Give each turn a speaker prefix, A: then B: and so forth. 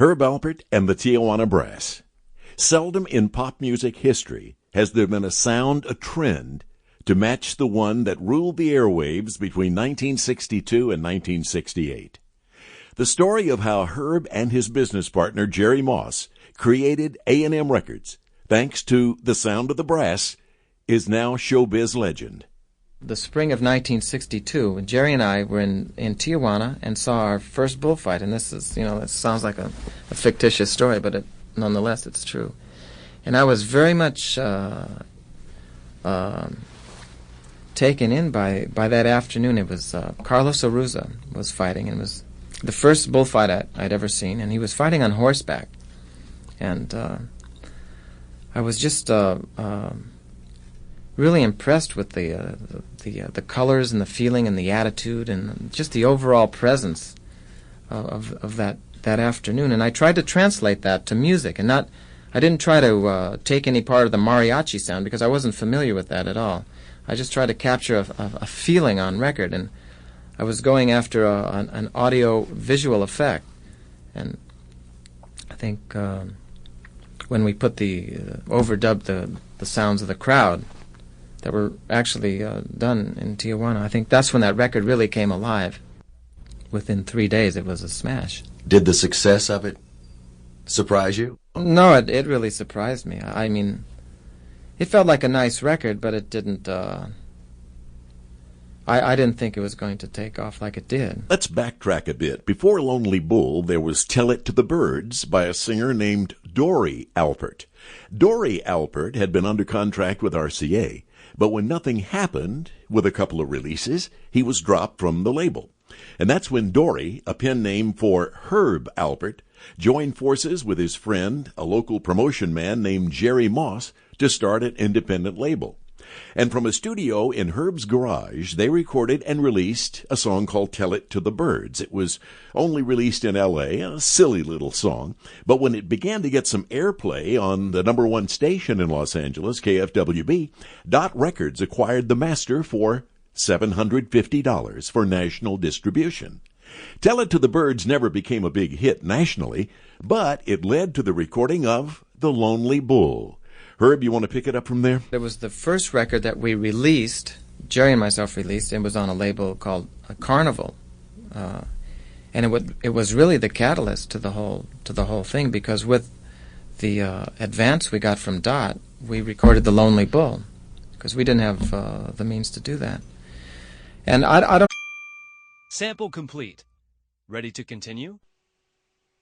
A: Herb Alpert and the Tijuana Brass. Seldom in pop music history has there been a sound, a trend, to match the one that ruled the airwaves between 1962 and 1968. The story of how Herb and his business partner Jerry Moss created A&M Records, thanks to the sound of the brass, is now showbiz legend.
B: The spring of 1962, Jerry and I were in Tijuana and saw our first bullfight. And this is, it sounds like a fictitious story, but nonetheless, it's true. And I was very much taken in by that afternoon. It was Carlos Aruza was fighting, and it was the first bullfight I'd ever seen, and he was fighting on horseback. And I was just really impressed with the colors and the feeling and the attitude and just the overall presence of that afternoon. And I tried to translate that to music, and I didn't try to take any part of the mariachi sound because I wasn't familiar with that at all. I just tried to capture a feeling on record, and I was going after an audio-visual effect. And I think when we put overdubbed the sounds of the crowd that were actually done in Tijuana, I think that's when that record really came alive. Within 3 days, it was a smash.
C: Did the success of it surprise you?
B: No, it really surprised me. I mean, it felt like a nice record, but it didn't. I didn't think it was going to take off like it did.
A: Let's backtrack a bit. Before Lonely Bull, there was Tell It to the Birds by a singer named Dore Alpert. Dore Alpert had been under contract with RCA, but when nothing happened with a couple of releases, he was dropped from the label. And that's when Dore, a pen name for Herb Alpert, joined forces with his friend, a local promotion man named Jerry Moss, to start an independent label. And from a studio in Herb's garage, they recorded and released a song called Tell It to the Birds. It was only released in L.A., a silly little song, but when it began to get some airplay on the number one station in Los Angeles, KFWB, Dot Records acquired the master for $750 for national distribution. Tell It to the Birds never became a big hit nationally, but it led to the recording of The Lonely Bull. Herb, you want to pick it up from there?
B: It was the first record that we released, Jerry and myself released. It was on a label called Carnival, and it was really the catalyst to the whole thing, because with the advance we got from Dot, we recorded The Lonely Bull because we didn't have the means to do that. And I don't.
D: Sample complete. Ready to continue?